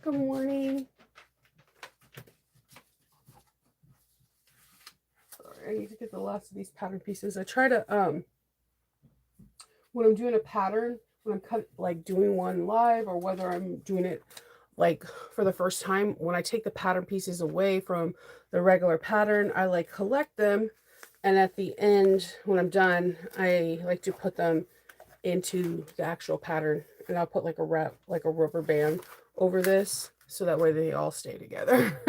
Good morning. Sorry, I need to get the last of these pattern pieces. I try to when I'm doing a pattern, when I'm doing one live or whether I'm doing it like for the first time, when I take the pattern pieces away from the regular pattern, I like collect them, and at the end when I'm done, I like to put them into the actual pattern, and I'll put like a rubber band over this so that way they all stay together.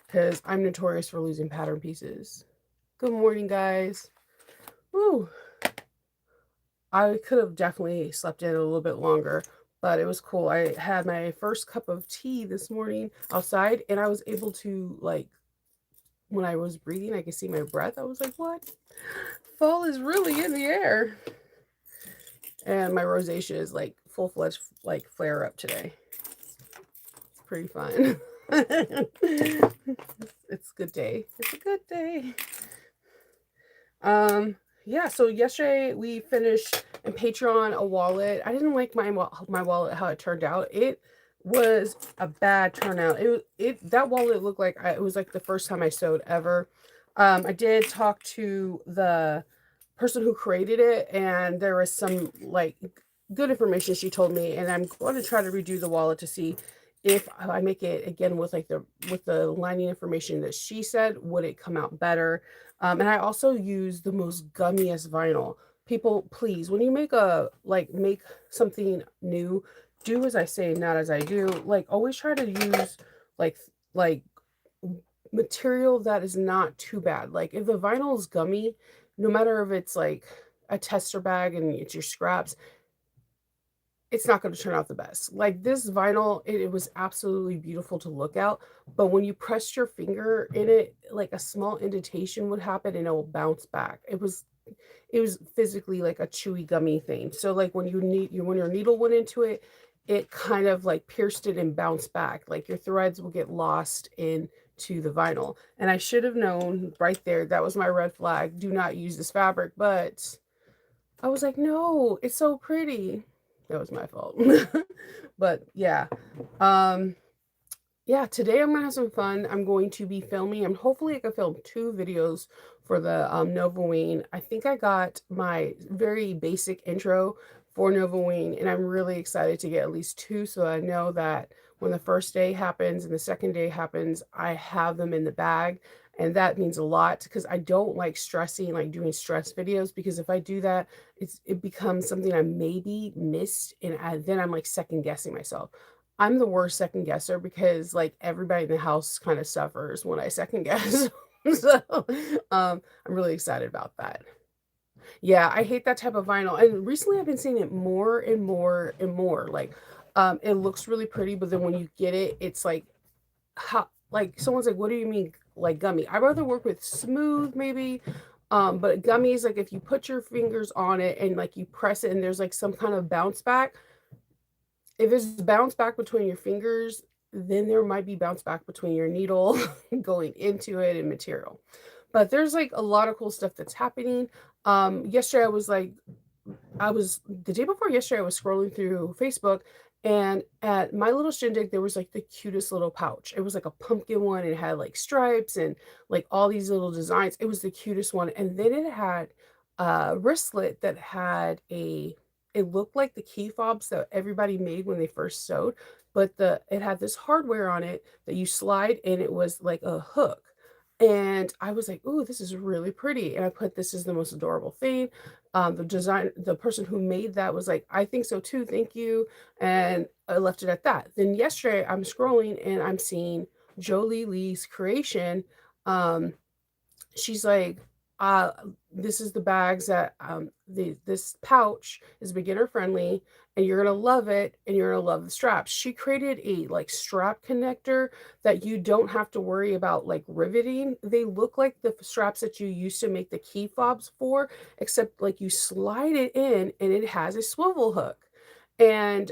Because I'm notorious for losing pattern pieces. Good morning, guys. Woo. I could have definitely slept in a little bit longer, but it was cool. I had my first cup of tea this morning outside, and I was able to, like, when I was breathing, I could see my breath. I was like, what? Fall is really in the air. And my rosacea is like full fledged, like, flare up today. It's pretty fun. It's a good day. It's a good day. Yeah, so yesterday we finished in Patreon a wallet. I didn't like my wallet how it turned out. It was a bad turnout. That wallet looked like it was like the first time I sewed ever. I did talk to the person who created it, and there was some like good information she told me, and I'm going to try to redo the wallet to see if I make it again with like the lining information that she said, would it come out better. And I also use the most gummiest vinyl. People, please, when you make something new, do as I say, not as I do. Like, always try to use like like material that is not too bad. Like, if the vinyl is gummy, no matter if it's like a tester bag and it's your scraps, it's not going to turn out the best. Like, this vinyl, it was absolutely beautiful to look at, but when you press your finger in it, like a small indentation would happen and it will bounce back. It was physically like a chewy gummy thing. So like when your needle went into it, it kind of like pierced it and bounced back. Like your threads will get lost into the vinyl. And I should have known right there. That was my red flag. Do not use this fabric. But I was like, no, it's so pretty. That was my fault. But yeah. Um yeah, today I'm gonna have some fun. I'm going to be filming. I'm hopefully I can film 2 videos for the Novaween. I think I got my very basic intro for Novaween, and I'm really excited to get at least 2 so I know that when the first day happens and the second day happens, I have them in the bag. And that means a lot because I don't like stressing, like doing stress videos, because if I do that, it becomes something I maybe missed, and then I'm like second guessing myself. I'm the worst second guesser because like everybody in the house kind of suffers when I second guess. So I'm really excited about that. Yeah, I hate that type of vinyl. And recently I've been seeing it more and more and more. Like it looks really pretty, but then when you get it, it's like how, like someone's like, what do you mean like gummy? I'd rather work with smooth maybe. But gummies, like if you put your fingers on it and like you press it and there's like some kind of bounce back, if it's bounce back between your fingers, then there might be bounce back between your needle going into it and material. But there's like a lot of cool stuff that's happening. Yesterday I was the day before yesterday I was scrolling through Facebook, and at my little shindig there was like the cutest little pouch. It was like a pumpkin one. It had like stripes and like all these little designs. It was the cutest one. And then it had a wristlet that had a it looked like the key fobs that everybody made when they first sewed, but the it had this hardware on it that you slide, and it was like a hook. And I was like, "Ooh, this is really pretty." And I put, "This is the most adorable thing." The person who made that was like, "I think so too, thank you." And I left it at that. Then yesterday I'm scrolling and I'm seeing Jolee's creation. Um, she's like, uh this is the bags that this pouch is beginner friendly, and you're gonna love it, and you're gonna love the straps. She created a like strap connector that you don't have to worry about like riveting. They look like the straps that you used to make the key fobs for, except like you slide it in and it has a swivel hook. And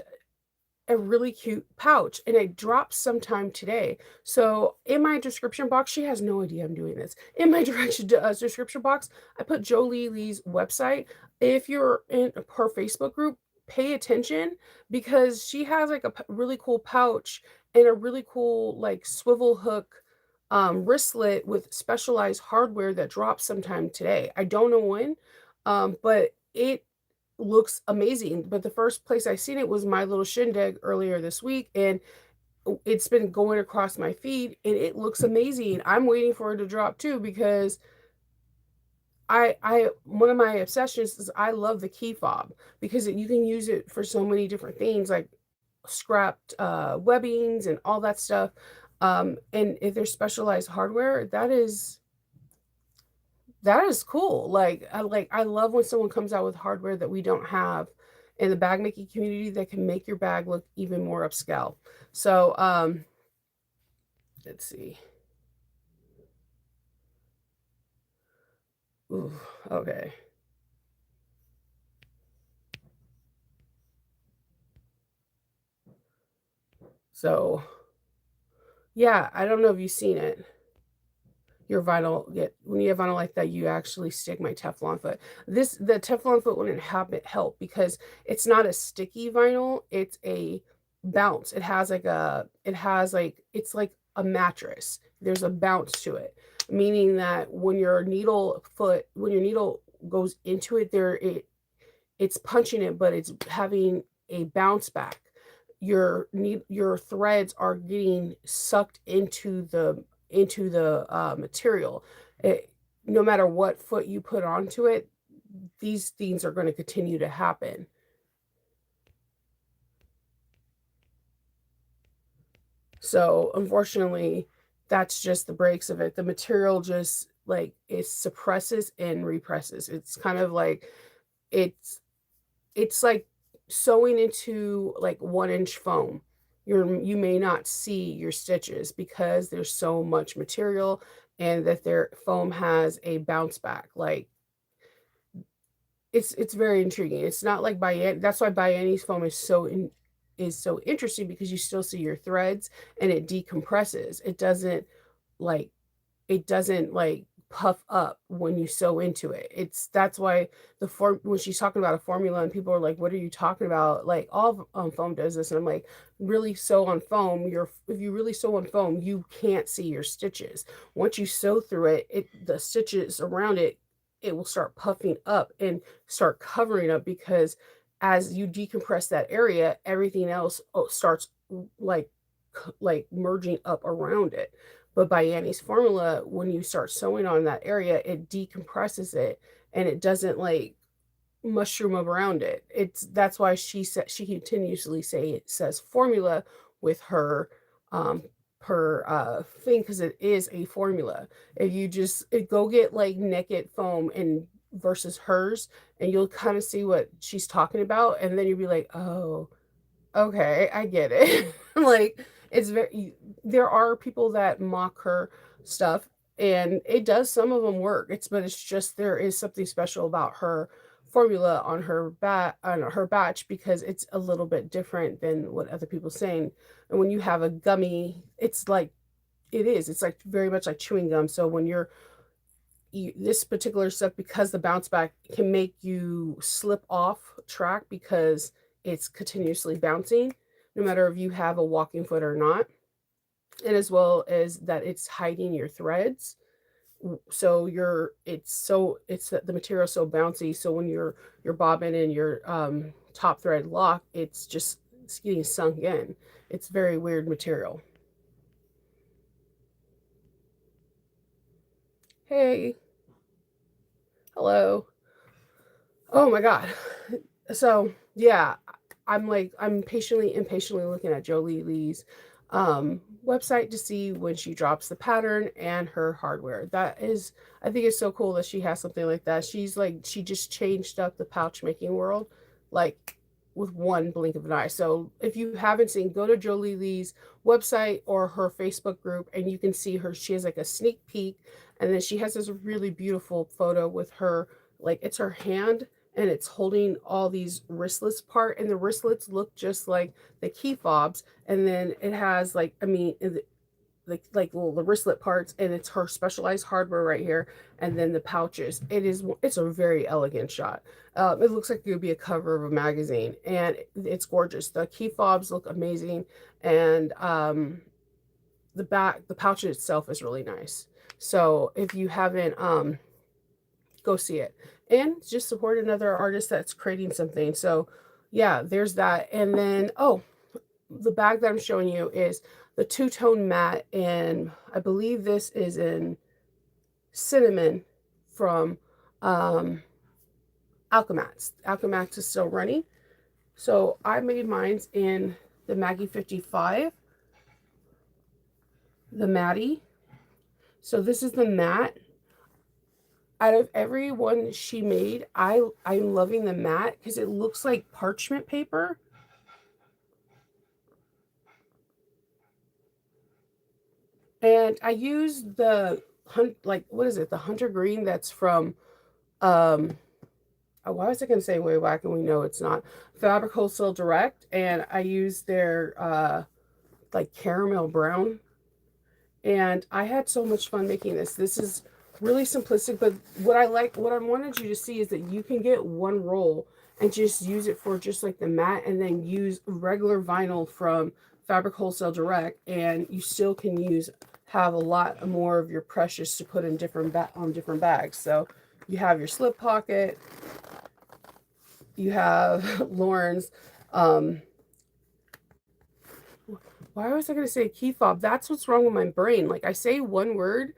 a really cute pouch, and it drops sometime today. So in my description box, she has no idea I'm doing this. In my description box, I put joleelee's website. If you're in her Facebook group, pay attention because she has like a really cool pouch, and a really cool like swivel hook wristlet with specialized hardware that drops sometime today. I don't know when, but it looks amazing. But the first place I seen it was My Little Shindig earlier this week, and it's been going across my feed, and it looks amazing. I'm waiting for it to drop too because I one of my obsessions is I love the key fob because you can use it for so many different things like scrapped webbings and all that stuff. And if there's specialized hardware, that is cool. I love when someone comes out with hardware that we don't have in the bag making community that can make your bag look even more upscale. So let's see. Ooh, okay. So yeah, I don't know if you've seen it. Your vinyl get when you have vinyl like that, you actually stick my Teflon foot. The Teflon foot wouldn't help because it's not a sticky vinyl, it's a bounce. It's like a mattress. There's a bounce to it, meaning that when your needle goes into it, it's punching it, but it's having a bounce back. Your threads are getting sucked into the material. No matter what foot you put onto it, these things are going to continue to happen. So unfortunately, that's just the breaks of it. The material just like it suppresses and represses. It's kind of like it's it's like sewing into like 1 inch foam. You may not see your stitches because there's so much material and that their foam has a bounce back. Like it's very intriguing. It's not like that's why Bienni's foam is so interesting because you still see your threads and it decompresses. Like it doesn't like puff up when you sew into it. It's that's why the form when she's talking about a formula and people are like, "What are you talking about?" Like all foam does this, and I'm like, "Really sew on foam? If you really sew on foam, you can't see your stitches. Once you sew through it, the stitches around it, it will start puffing up and start covering up because as you decompress that area, everything else starts like like merging up around it. But by Annie's formula, when you start sewing on that area, it decompresses it and it doesn't like mushroom around it. It's that's why she continuously says formula with um her thing because it is a formula. If you just go get like Naked Foam and versus hers, and you'll kind of see what she's talking about, and then you'll be like, oh, okay, I get it. Like it's very there are people that mock her stuff and it does some of them work. It's just there is something special about her formula on her batch because it's a little bit different than what other people saying. And when you have a gummy, it's like very much like chewing gum. So when this particular stuff because the bounce back can make you slip off track because it's continuously bouncing no matter if you have a walking foot or not, and as well as that it's hiding your threads. So the material so bouncy, so when your bobbin and your top thread lock, it's getting sunk in. It's very weird material. Hey, hello. Oh my god. So yeah, I'm impatiently looking at Jolee's website to see when she drops the pattern and her hardware. I think it's so cool that she has something like that. She just changed up the pouch making world like with one blink of an eye. So if you haven't seen, go to Jolee's website or her Facebook group and you can see her. She has like a sneak peek, and then she has this really beautiful photo with her, like it's her hand and it's holding all these wristlets part, and the wristlets look just like the key fobs, and then it has like like little the wristlet parts, and it's her specialized hardware right here, and then the pouches. It's a very elegant shot. It looks like it would be a cover of a magazine, and it's gorgeous. The key fobs look amazing, and the pouch itself is really nice. So if you haven't, go see it and just support another artist that's creating something. So yeah, there's that. And then, oh, the bag that I'm showing you is the two-tone matte, and I believe this is in cinnamon from um, Alchemax. Alchemax is still running. So I made mine's in the Maggie 55, the Maddie. So this is the matte. Out of every one she made, I'm loving the matte because it looks like parchment paper. And I used the like, what is it? The hunter green that's from oh, why was I gonna say way back and we know it's not Fabric Wholesale Direct, and I used their like caramel brown, and I had so much fun making this. This is really simplistic, but what I wanted you to see is that you can get one roll and just use it for just like the matte, and then use regular vinyl from Fabric Wholesale Direct, and you still can have a lot more of your precious to put in different bags. So you have your slip pocket, you have Lauren's why was I going to say key fob? That's what's wrong with my brain. Like I say one word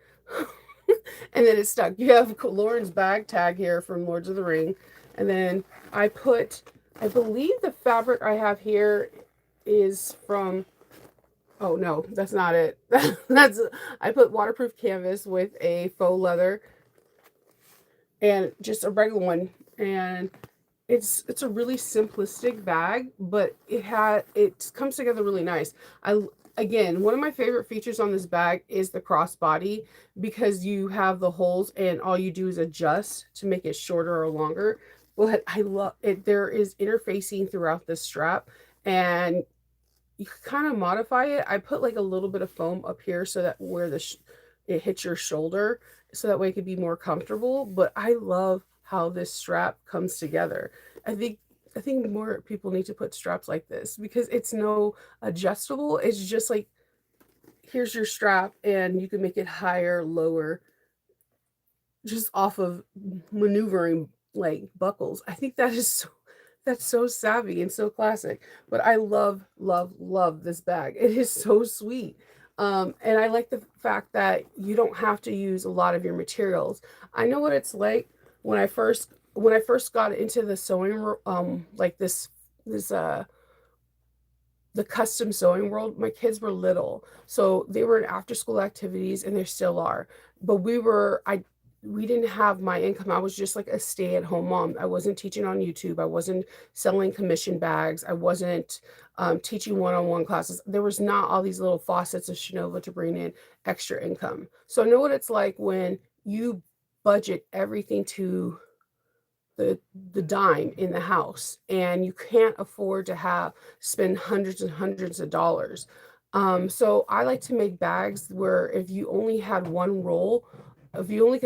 and then it's stuck. You have Lauren's bag tag here from Lords of the Ring. And then I believe the fabric I have here is from, oh no, that's not it. I put waterproof canvas with a faux leather and just a regular one. And it's a really simplistic bag, but it comes together really nice. Again, one of my favorite features on this bag is the crossbody, because you have the holes and all you do is adjust to make it shorter or longer. But I love it. There is interfacing throughout the strap, and you can kind of modify it. I put like a little bit of foam up here so that where it hits your shoulder, so that way it could be more comfortable. But I love how this strap comes together. I think I think more people need to put straps like this, because it's no adjustable. It's just like, here's your strap and you can make it higher, lower, just off of maneuvering like buckles. I think that's so savvy and so classic. But I love, love, love this bag. It is so sweet. And I like the fact that you don't have to use a lot of your materials. I know what it's like when I first got into the sewing, like this the custom sewing world. My kids were little, so they were in after school activities, and they still are. But we didn't have my income. I was just like a stay-at-home mom. I wasn't teaching on YouTube. I wasn't selling commission bags. I wasn't teaching one-on-one classes. There was not all these little faucets of Shinova to bring in extra income. So I know what it's like when you budget everything to the dime in the house, and you can't afford to have spend hundreds and hundreds of dollars. So I like to make bags where if you only can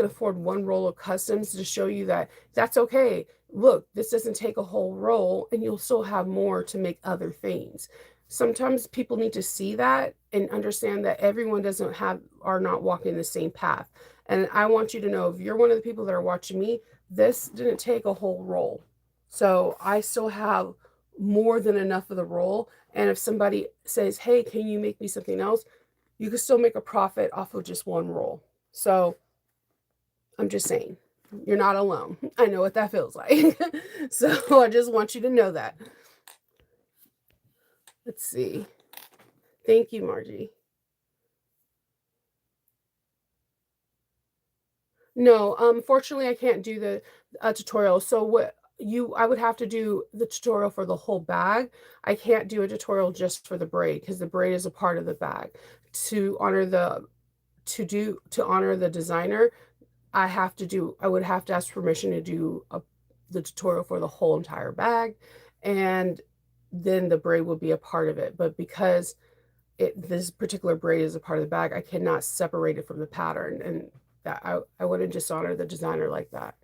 afford one roll of customs, to show you that that's okay. Look, this doesn't take a whole roll, and you'll still have more to make other things. Sometimes people need to see that and understand that everyone doesn't have are not walking the same path. And I want you to know, if you're one of the people that are watching me, this didn't take a whole roll. So I still have more than enough of the roll. And if somebody says, hey, can you make me something else? You can still make a profit off of just one roll. So I'm just saying, you're not alone. I know what that feels like. So I just want you to know that. Let's see. Thank you, Margie. No, fortunately, I can't do the tutorial. So I would have to do the tutorial for the whole bag. I can't do a tutorial just for the braid, because the braid is a part of the bag. To honor to honor the designer, I would have to ask permission to do the tutorial for the whole entire bag, and then the braid would be a part of it. But because this particular braid is a part of the bag. I cannot separate it from the pattern, and that I wouldn't dishonor the designer like that.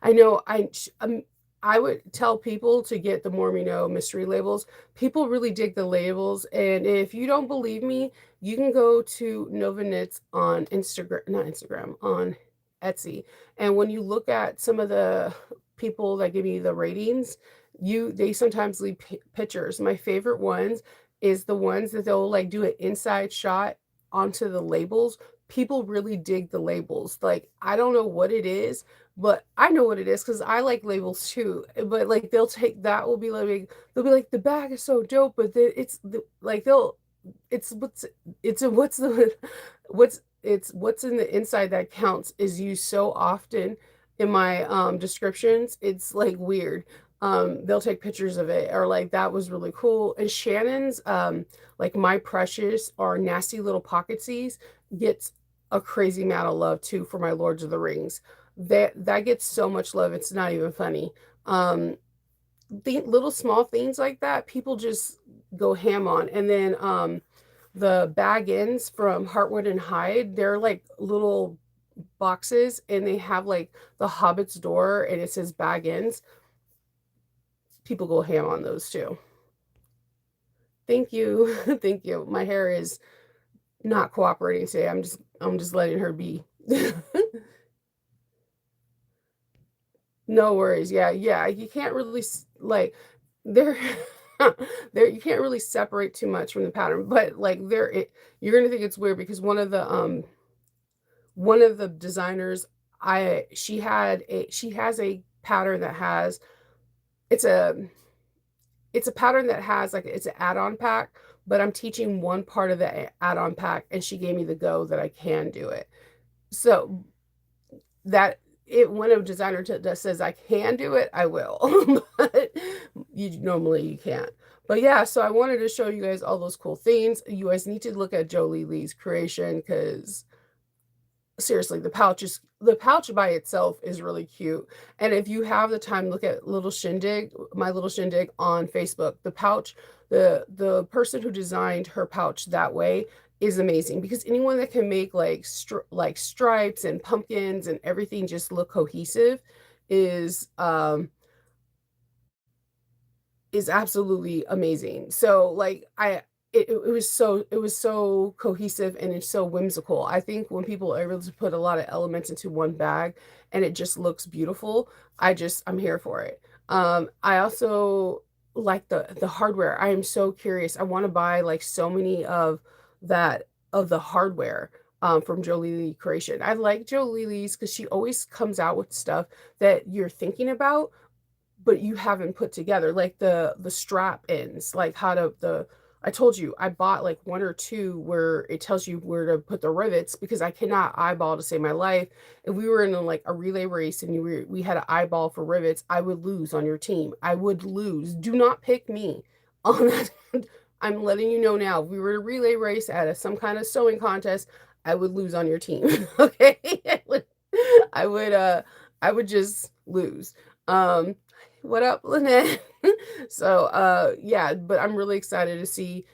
I know I would tell people to get the More Me Know mystery labels. People really dig the labels, and if you don't believe me, you can go to Nova Knits on Instagram, not Instagram, on Etsy. And when you look at some of the people that give you the ratings, they sometimes leave pictures. My favorite ones is the ones that they'll like do an inside shot onto the labels. People really dig the labels. Like I don't know what it is, but I know what it is because I like labels too. But like they'll take that will be like they'll be like the bag is so dope, but like they'll it's what's the what's in the inside that counts is used so often in my descriptions. It's like weird. They'll take pictures of it or like that was really cool. And Shannon's like My Precious or Nasty Little Pocketsees gets a crazy amount of love too for my Lords of the Rings. That gets so much love, it's not even funny. The little small things like that, people just go ham on. And then the bag ends from Heartwood and Hyde, they're like little boxes and they have like the Hobbit's door and it says bag ends. People go ham on those too. Thank you. Thank you. My hair is not cooperating today. I'm just letting her be. No worries. Yeah, yeah. You can't really like there there you can't really separate too much from the pattern, but like you're gonna think it's weird because one of the designers I she has a pattern that has it's a it's a pattern that has like it's an add-on pack, but I'm teaching one part of the add-on pack and she gave me the go that I can do it. So that it when a designer that says I can do it, I will. But you can't. But yeah, so I wanted to show you guys all those cool things. You guys need to look at Jolee's creation because seriously, the pouch by itself is really cute. And if you have the time, look at Little Shindig, my Little Shindig on Facebook. The pouch, the person who designed her pouch that way is amazing because anyone that can make like like stripes and pumpkins and everything just look cohesive is is absolutely amazing. So like it was so cohesive and it's so whimsical. I think when people are able to put a lot of elements into one bag and it just looks beautiful, I'm here for it. I also like the hardware. I am so curious. I want to buy like so many that of the hardware from Jolie Creation. I like Jolie's because she always comes out with stuff that you're thinking about but you haven't put together like the strap ends like how to the I told you I bought like one or two where it tells you where to put the rivets because I cannot eyeball to save my life. If we were in like a relay race and we had an eyeball for rivets, I would lose on your team. I would lose. Do not pick me on that. I'm letting you know now. If we were in a relay race at some kind of sewing contest, I would lose on your team. Okay. I would I would just lose. Um what up, Lynette? So, yeah, but I'm really excited to see.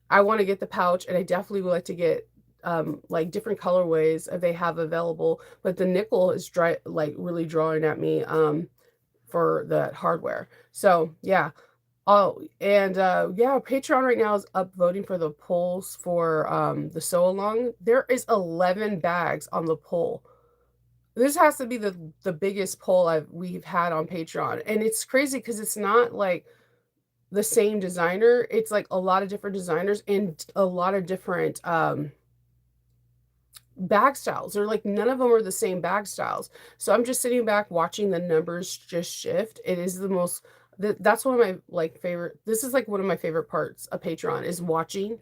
I want to get the pouch, and I definitely would like to get like different colorways they have available. But the nickel is like really drawing at me for the hardware. So yeah. Oh, and yeah, Patreon right now is up voting for the polls for the sew along. There is 11 bags on the poll. This has to be the biggest poll we've had on Patreon. And it's crazy because it's not like the same designer. It's like a lot of different designers and a lot of different bag styles. They're like none of them are the same bag styles. So I'm just sitting back watching the numbers just shift. It is the most that's one of my like favorite. This is like one of my favorite parts of Patreon is watching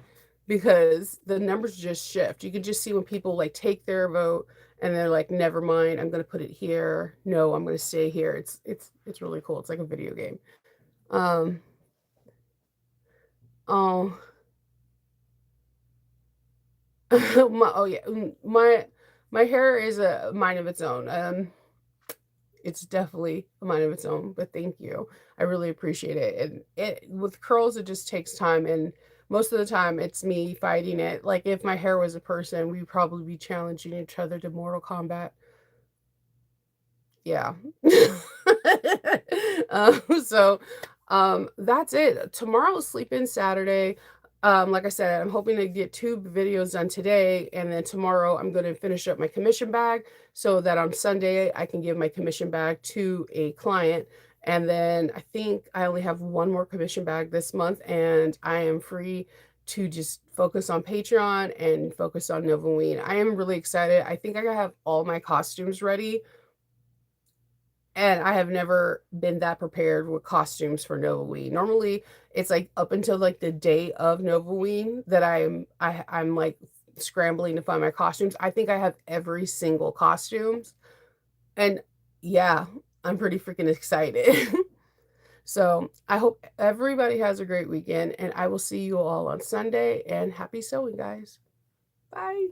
because the numbers just shift. You can just see when people like take their vote and they're like, never mind, I'm gonna put it here. No, I'm gonna stay here. It's really cool. It's like a video game. Um, oh, oh yeah, my hair is a mind of its own. it's definitely a mind of its own. But thank you. I really appreciate it. And it with curls, it just takes time, and most of the time it's me fighting it. Like if my hair was a person, we'd probably be challenging each other to Mortal Kombat. Yeah. So that's it. Tomorrow's sleep-in Saturday. Like I said, I'm hoping to get 2 videos done today, and then tomorrow I'm gonna finish up my commission bag so that on Sunday I can give my commission bag to a client. And then I think I only have 1 more commission bag this month, and I am free to just focus on Patreon and focus on Novaween. I am really excited. I think I have all my costumes ready. And I have never been that prepared with costumes for Novaween. Normally, it's like up until like the day of Novaween that I'm like scrambling to find my costumes. I think I have every single costumes. And yeah, I'm pretty freaking excited. So I hope everybody has a great weekend, and I will see you all on Sunday. And happy sewing, guys. Bye.